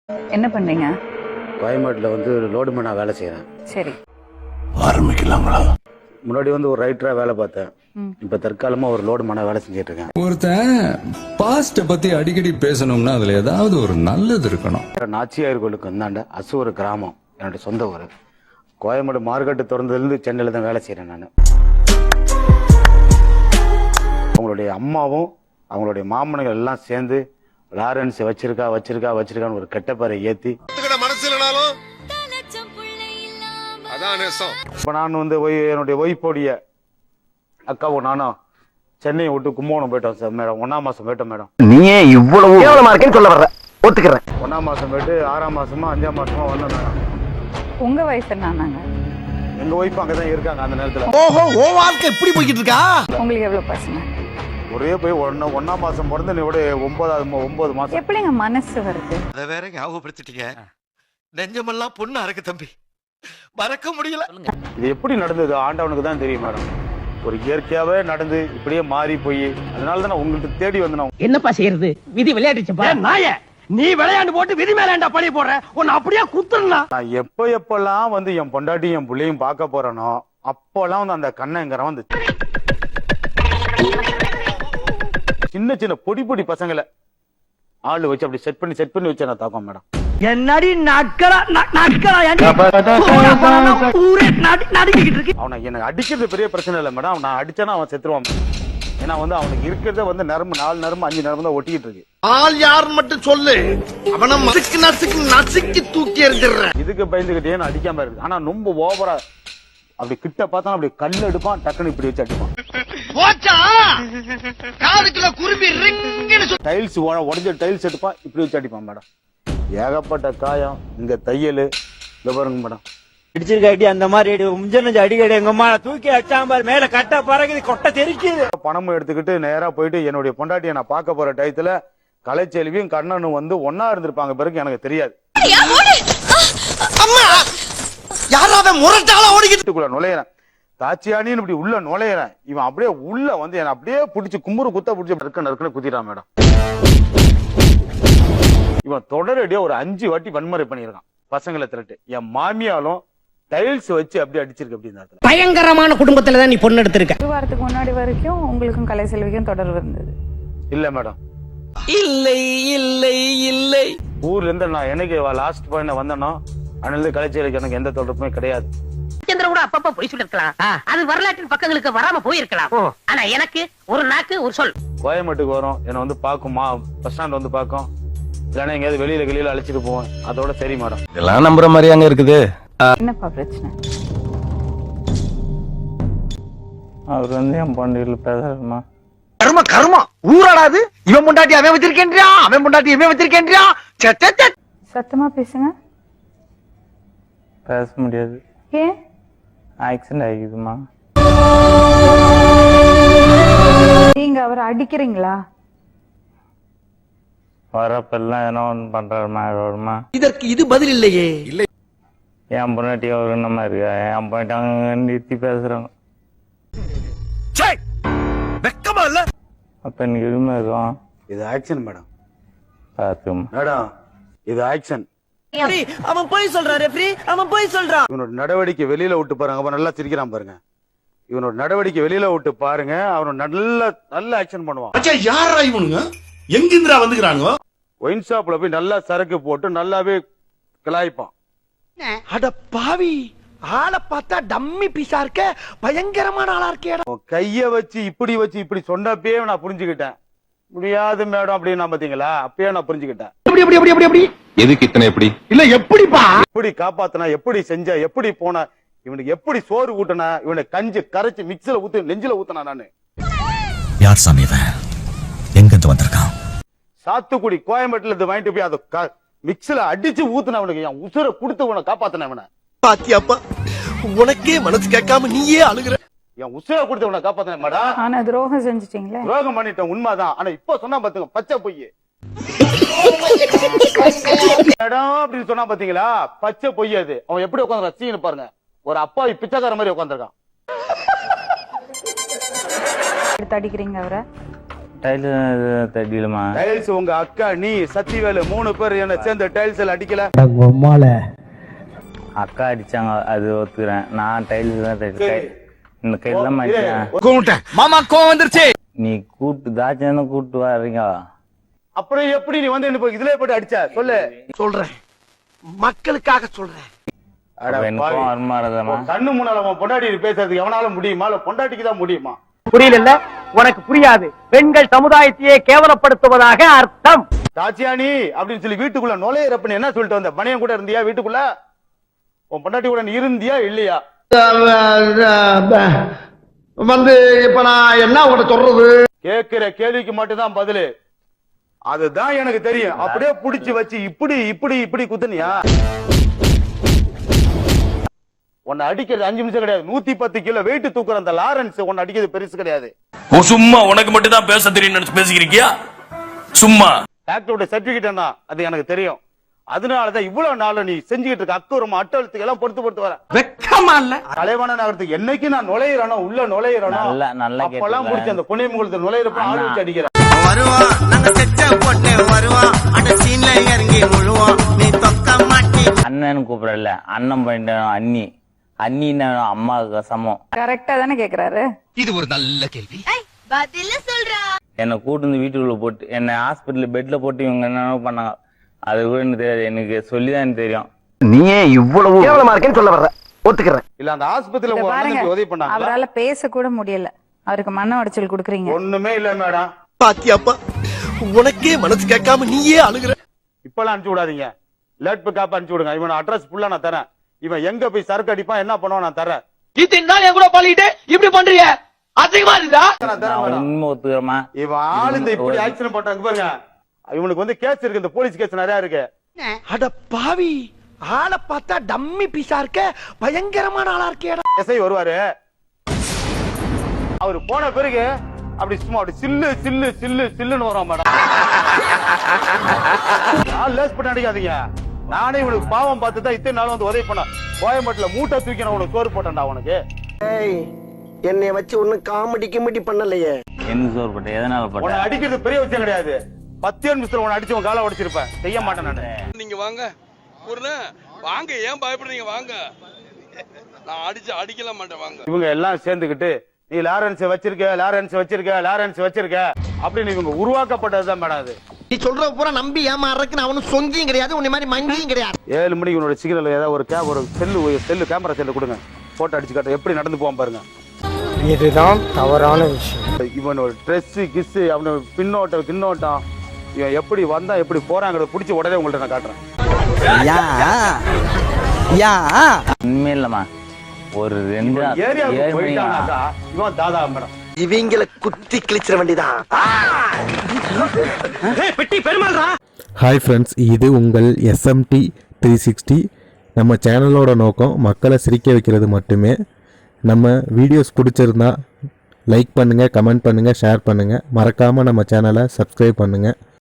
என்ன பண்றீங்க? கோயம்பேட்டில் வந்து லோடு மேனா வேலை செய்கிறேன். சரி. ஆரம்பிக்கலாங்களா? முன்னாடி வந்து ஒரு ரைட்டராக வேலை பார்த்தேன். இப்போ தற்காலமாக ஒரு லோடு மேனா வேலை செஞ்சுட்டு இருக்கேன். ஒருத்தன் பாஸ்ட பத்தி அடிக்கடி பேசணும்னா அதுல ஏதாவது ஒரு நல்லது இருக்கணும். நாச்சியார் கோயிலுக்கு வந்தாண்ட அசூர் கிராமம் என்னோட சொந்த ஊர். கோயம்பேடு மார்க்கெட்டு திறந்ததுலேருந்து சென்னையில் தான் வேலை செய்கிறேன் நான். அவங்களுடைய அம்மாவும் அவங்களுடைய மாமனுங்கள் எல்லாம் சேர்ந்து லாரன்ஸ் வச்சிருக்கான்னு ஒரு கெட்டப்பாறை ஏற்றி இப்போ நான் வந்து என்னுடைய ஒய்ஃபோடைய அக்காவும் நானும் சென்னையை விட்டு கும்பகோணம் போயிட்டோம் சார் மேடம். 1ஆம் மாதம் போயிட்டோம் மேடம். நீயே இவ்வளவு கேவலமா இருக்கேன்னு சொல்ல வர்ற, ஒத்துக்கிறேன். 1ஆம் மாதம் போயிட்டு 6ஆம் மாதமா 5ஆம் மாதமா வந்தோம் மேடம். உங்க வயசு என்னன்னாங்க? எங்க ஒய்ஃப் அங்கதான் இருக்காங்க அந்த நேரத்துல. ஓஹோ, ஓ வாழ்க்கை எப்படி போய்கிட்டு இருக்கா? உங்களுக்கு எவ்வளவு பசங்க? ஒரே போய் 1ஆம் மாதம் பிறந்து நீ 9 மாசம். எப்படிங்க மனசு வருது? அதை வேற ஞாபகப்படுத்திட்டீங்க. நெஞ்சமெல்லாம் பொண்ணா இருக்கு தம்பி, மறக்க முடியல. இது எப்படி நடந்தது ஆண்டவனுக்கு தான் தெரியும் மேடம். ஒரு இயற்கையாவே நடந்து இப்படியே மாறி போய் அதனால தான் நான் உங்களுக்கு தேடி வந்தேன். என்னப்பா செய்யறது? விதி விளையாடுச்சுப்பா. நாய, நீ விளையாண்டு போட்டு விதி மேலேண்டா பழி போடுற. உன்னை அப்படியே குத்துறா. நான் எப்பெல்லாம் வந்து என் பொண்டாட்டி என் பிள்ளையும் பார்க்க போறேனோ அப்போல்லாம் வந்து அந்த கண்ணங்கிற வந்து சின்ன பொடி பசங்களை ஆளு வச்சு அப்படி செட் பண்ணி வச்சு நான் தாக்கம் மேடம். என்னடி நக்கலா அவனை எனக்கு அடிக்கிறது பெரிய பிரச்சனை இல்லை மேடம். நான் அடிச்சானா அவன் செத்துருவான். ஏன்னா வந்து அவனுக்கு இருக்கிறத வந்து நரம்பு 4 நரம்பு 5 நரம்பு தான் ஒட்டிக்கிட்டு இருக்கு. ஆள் யாருன்னு மட்டும் சொல்லு, அவனை நசுக்கி தூக்கி எறிஞ்சிடுறேன். இதுக்கு பயந்துகிட்டே நான் அடிக்காம இருக்கு. ஆனா ரொம்ப ஓவரா அப்படி கிட்ட பார்த்தா அப்படி கல் எடுப்பான், டக்குன்னு இப்படி வச்சு அடிப்பான். டைல்ஸ் உடஞ்ச டைல்ஸ் எடுப்பான், இப்படி வச்சு அடிப்பான் மேடம். ஏகப்பட்ட காயம். இங்க தையல் பாருங்க மேடம். இடிச்சிருக்காட்டி அந்த மாதிரி அடிக்கடி எங்க அம்மா தூக்கி அடிச்சாம்பார் மேல கட்ட பறகுது கொட்டை தெரிக்குது. பணமும் எடுத்துக்கிட்டு நேரா போயிட்டு என்னுடைய பொண்டாட்டியை நான் பார்க்க போற டயத்துல கலைச்செல்வியும் கண்ணனும் வந்து ஒன்னா இருந்திருப்பாங்க. பிறகு எனக்கு தெரியாது. நுழையிறேன் தாச்சியானின்னு இப்படி உள்ள நுழையிறேன். இவன் அப்படியே உள்ள வந்து என்ன அப்படியே பிடிச்சி குத்த பிடிச்சி நறுக்குன்னு குத்திட்டான் மேடம். இவன் தொடரடியா ஒரு 5 வாட்டி வன்முறை பண்ணிருக்கான் பசங்களை திரட்டு. என் மாமியாலும் டைல்ஸ் வச்சு அப்படியே அடிச்சிருக்கு. அப்படி பயங்கரமான குடும்பத்துல தான் நீ பொண்ணு எடுத்திருக்க. 1 வாரத்துக்கு முன்னாடி வரைக்கும் உங்களுக்கும் கலைசெல்விக்கும் தொடர்பு இருந்தது? இல்ல மேடம். இல்லை ஊர்ல இருந்து நான் எனக்கு லாஸ்ட் பாயிண்ட் வந்தேனோ அன்னிலிருந்து கலைச்செல்விக்கு எனக்கு எந்த தொடர்புமே கிடையாது. சந்திர கூட அப்பப்ப போய் சொல்லிருக்கலாம். அது வரலாற்றின் பக்கங்களுக்கு வராம போயிருக்கலாம். ஆனா எனக்கு ஒரு நாக்கு ஒரு சொல். கோயம்பேட்டுக்கு வரும், என்ன வந்து பாக்குமா, பஸ் ஸ்டாண்ட் வந்து பாக்கும், இல்லைன்னா எங்கேயாவது வெளியில அழைச்சிட்டு போவேன். அதோட சரி மேடம். இதெல்லாம் நம்புற மாதிரி அங்க இருக்குது. என்னப்பா பிரச்சனை? அவர் வந்து என் பொண்டாட்டியில பேசுறமா கர்மா ஊராடாது. இவன் பொண்டாட்டி அவன் வச்சிருக்கேன்றியா, அவன் பொண்டாட்டி இவன் வச்சிருக்கேன்றியா. சத்தமா பேசுங்க. பேச முடியாது. ஏன்? ஆக்சிடென்ட் ஆகிக்குதுமா. நீங்க அவரை அடிக்கிறீங்களா? வரப்பெல்லாம் என்ன ஒன்று பண்றாருமா. இதற்கு இது பதில் இல்லையே. இல்லை, என் பொண்டாட்டி அவரு என்னமா இருக்கா, என் பொண்டாட்டி அவங்க நிறுத்தி பேசுறாங்க. வெக்கமா இல்ல? அப்ப எனக்கு எதுவுமே இருக்கும். இது ஆக்சன் மேடம். பாத்துமா மேடம், இது ஆக்சன். அவன் போய் சொல்றான் ரெஃப்ரி, அவன் போய் சொல்றான். இவனோட நடவடிக்கை வெளியில விட்டு பாருங்க. அப்ப நல்லா சிரிக்கிறான் பாருங்க. இவனோட நடவடிக்கை வெளியில விட்டு பாருங்க. அவனோட நல்ல ஆக்சன் பண்ணுவான். யாரா இவனுங்க? எங்கிந்திரா வந்துக்கிறானுங்க? ஒயின் ஷாப்ல போய் நல்லா சரக்கு போட்டு நல்லாவே கிளாய்ப்பான். அட பாவி, ஆளை பார்த்தா டம்மி பீஸா இருக்க, பயங்கரமான ஆளா இருக்கே. கைய வச்சு இப்படி சொன்னப்பே நான் புரிஞ்சுக்கிட்டேன். முடியாது மேடம் அப்படின்னு பாத்தீங்களா, அப்பயே நான் புரிஞ்சுக்கிட்டேன். எதுக்கு இத்தனை எப்படி இல்ல எப்படிப்பா, எப்படி காப்பாத்தினா, எப்படி செஞ்ச, எப்படி போன, இவனுக்கு எப்படி சோறு ஊட்டினா, இவனை கஞ்சி கரைச்சு மிக்ஸில ஊத்து நெஞ்சில ஊத்தினா. நானு யார் சாமி எங்க இருந்து வந்திருக்கான்? சாத்துக்குடி கோயம்பேட்டுல இருந்து வாங்கிட்டு போய் அதை மிக்ஸில அடிச்சு ஊத்துன. அவனுக்கு என் உசுரை கொடுத்து உன காப்பாத்தின. அவனை பாத்தியாப்பா, உனக்கே மனசு கேட்காம நீயே அழுகுற. என் உசுரை கொடுத்து உன காப்பாத்தின மேடம். ஆனா துரோகம் செஞ்சுட்டீங்களே. துரோகம் பண்ணிட்டேன், உண்மைதான். ஆனா இப்ப சொன்னா பாத்துங்க, பச்சை பொய் மேடம் அப்படின்னு சொன்னா பாத்தீங்களா, பச்சை பொய் அது. அவன் எப்படி உட்காந்து ரசிகன்னு பாருங்க. ஒரு அப்பாவி பிச்சைக்கார மாதிரி உட்காந்துருக்கான். எடுத்து அடிக்கிறீங்க அவரை? டைல் தட்டிடுமா? டைல்ஸ் உங்க அக்கா நீ சத்திவேலு 3 பேர் என்ன சேர்ந்து டைல்ஸ் எல்லாம் அடிக்கல. அக்கா அடிச்சாங்க, அது ஒத்துக்கிறேன். நான் டைல்ஸ் தான் தட்டி இந்த கையெல்லாம் மாட்டேன். மாமா கோவம் வந்துருச்சு. நீ கூட்டு தாச்சான கூட்டு வர்றீங்க. அப்புறம் எப்படி நீ வந்து என்ன இதுல போட்டு அடிச்ச சொல்லு. சொல்றேன், மக்களுக்காக சொல்றேன். எனக்கும் வருமானதாமா? கண்ணு முன்னால பொண்டாட்டி பேசுறதுக்கு எவனால முடியுமா? இல்ல பொண்டாட்டிக்கு தான் முடியுமா? புரியல, உனக்கு புரியாது. பெண்கள் சமுதாயத்தையே கேவலப்படுத்துவதாக அர்த்தம். தாச்சியானி அப்படின்னு சொல்லி வீட்டுக்குள்ள நுழையிறப்ப என்ன சொல்லிட்டு வந்த? பணியன் கூட இருந்தியா வீட்டுக்குள்ள? உன் பொண்டாட்டி கூட நீ இருந்தியா இல்லையா? வந்து இப்ப நான் என்ன உங்களை சொல்றது? கேக்குற கேள்விக்கு மட்டும் தான் பதிலு. அதுதான் எனக்கு தெரியும். அப்படியே புடிச்சு வச்சு இப்படி இப்படி இப்படி குத்துனியா? உன்னை அடிக்கிறது 5 நிமிஷம் கிடையாது. 110 கிலோ வெயிட் தூக்குற அந்த லாரன்ஸ் உன்னை அடிக்கிறது பெருசு கிடையாது. சும்மா உனக்கு மட்டும் தான் பேச தெரியும் நினைச்சு பேசிக்கிறீங்க. சும்மா டாக்டரோட சர்டிபிகேட் என்ன அது எனக்கு தெரியும். அதனாலதான் இவ்வளவு நாள் நீ செஞ்சுக்கிட்டு இருக்க அக்குறமா அட்டழுத்துக்கு எல்லாம் பொறுத்து வர வெக்கமா இல்ல? கலைவாண நகரத்துக்கு என்னைக்கு நான் நுழையிறனோ உள்ள நுழையிறனோ அப்பெல்லாம் பிடிச்சி அந்த புனியமுகலத்துல நுழையிறப்ப ஆள் வச்சு அடிக்கிறேன். வருவான் நாங்க செட்ட போட்டு வருவான் அந்த சீன்ல இறங்கி முழுவான் நீ தொக்க மாட்டி. அண்ணன் கூப்பிடல, அண்ணன் பண்ணிட்டு அண்ணி. அண்ணின்னு அம்மாவுக்கு சமம். கரெக்டா தானே கேக்குறாரு. இது ஒரு நல்ல கேள்வி. என்னை கூட்டு வந்து வீட்டுக்குள்ள போட்டு என்னை ஹாஸ்பிட்டல் பெட்ல போட்டு இவங்க என்னென்ன பண்ணாங்க அது கூட எனக்கு தெரியாது. எனக்கு சொல்லிதான் எனக்கு தெரியும். நீயே இவ்வளவு கேவலமா இருக்கேன்னு சொல்ல வர்ற, ஒத்துக்கிறேன். இல்ல அந்த ஆஸ்பத்திரியில உங்க அண்ணனுக்கு உதவி பண்ணாங்க. அவரால பேச கூட முடியல. அவருக்கு மன உடைச்சல் கொடுக்குறீங்க. ஒண்ணுமே இல்ல மேடம். பாத்தியாப்பா, உனக்கே மனசு கேட்காம நீயே அழுகுற. இப்பெல்லாம் அனுப்பிச்சு விடாதீங்க. லேட் பிக்கப் அனுப்பிச்சு விடுங்க. இவன் அட்ரஸ் ஃபுல்லா நான் தரேன். இவன் எங்க போய் சரக்கு அடிப்பான் என்ன பண்ணுவான் நான் தரேன். இத்தனை நாள் என் கூட பழகிட்டு இப்படி பண்றீங்க, அதிகமா இருந்தா நான் தரேன் மேடம். உண்மை ஒத்துக்கிறமா? இவன் ஆளு இந்த இப்படி ஆக்சிடென்ட் பண்றாங்க பாருங்க. இவனுக்கு வந்து கேஸ் இருக்கு, இந்த போலீஸ் கேஸ் நிறைய இருக்கு. அட பாவி, ஆளை பார்த்தா டம்மி பீஸா இருக்க, பயங்கரமான ஆளா இருக்கேடா. எஸ்ஐ வருவாரு. அவரு போன பிறகு அப்படி சும்மா அப்படி சில்லு சில்லு சில்லு சில்லுன்னு வரும் மேடம். நான் லேஸ் பண்ண அடிக்காதீங்க. நானே இவனுக்கு பாவம் பார்த்து தான் இத்தனை நாள் வந்து உதவி பண்ண. கோயம்பேட்டுல மூட்டை தூக்கி நான் உனக்கு சோறு போட்டேன்டா உனக்கு. என்னைய வச்சு ஒண்ணு காமெடி கிமெடி பண்ணலையே. என்ன சோறு போட்ட? எதனால உன்னை போட்ட? அடிக்கிறது பெரிய விஷயம் கிடையாது. 10 நிமிஷத்துல உன்னை அடிச்சு உன் காலை உடைச்சிருப்பேன். செய்ய மாட்டேன் நானு. நீங்க வாங்க வாங்க, ஏன் பயப்படுறீங்க? வாங்க, நான் அடிக்கல மாட்டேன். வாங்க. இவங்க எல்லாம் சேர்ந்துக்கிட்டு நீ லாரன்ஸ் வச்சிருக்க லாரன்ஸ் வச்சிருக்க லாரன்ஸ் வச்சிருக்க அப்படின்னு இவங்க உருவாக்கப்பட்டதுதான் மேடம். அது நீ சொல்ற பூரா நம்பி ஏமாறதுக்கு நான் ஒன்னும் சொங்கியும் கிடையாது, உன்னை மாதிரி மங்கியும் கிடையாது. 7 மணிக்கு உன்னோட சிக்னல் ஏதாவது ஒரு செல்லு கேமரா செல்லு கொடுங்க. போட்டோ அடிச்சு காட்ட எப்படி நடந்து போவான் பாருங்க. இதுதான் தவறான விஷயம். இவனோட ட்ரெஸ் கிஸ் அவனோட பின்னோட்டம் கின்னோட்டம் இவன் எப்படி வந்தா எப்படி போறாங்கிறத பிடிச்சி உடனே உங்கள்ட்ட நான் காட்டுறேன். உண்மை இல்லம்மா. ஒரு 2 ஏரியாவுக்கு போயிட்டானாக்கா இவன் தாதா மேடம். இவங்களை குத்தி கிழிச்சிட வேண்டியதான். பெட்டி பெருமாள்ரா. ஹாய் ஃப்ரெண்ட்ஸ், இது உங்கள் SMT 360. நம்ம சேனலோட நோக்கம் மக்களை சிரிக்க வைக்கிறது மட்டுமே. நம்ம வீடியோஸ் பிடிச்சிருந்தா லைக் பண்ணுங்கள், கமெண்ட் பண்ணுங்கள், ஷேர் பண்ணுங்கள். மறக்காமல் நம்ம சேனலை சப்ஸ்கிரைப் பண்ணுங்கள்.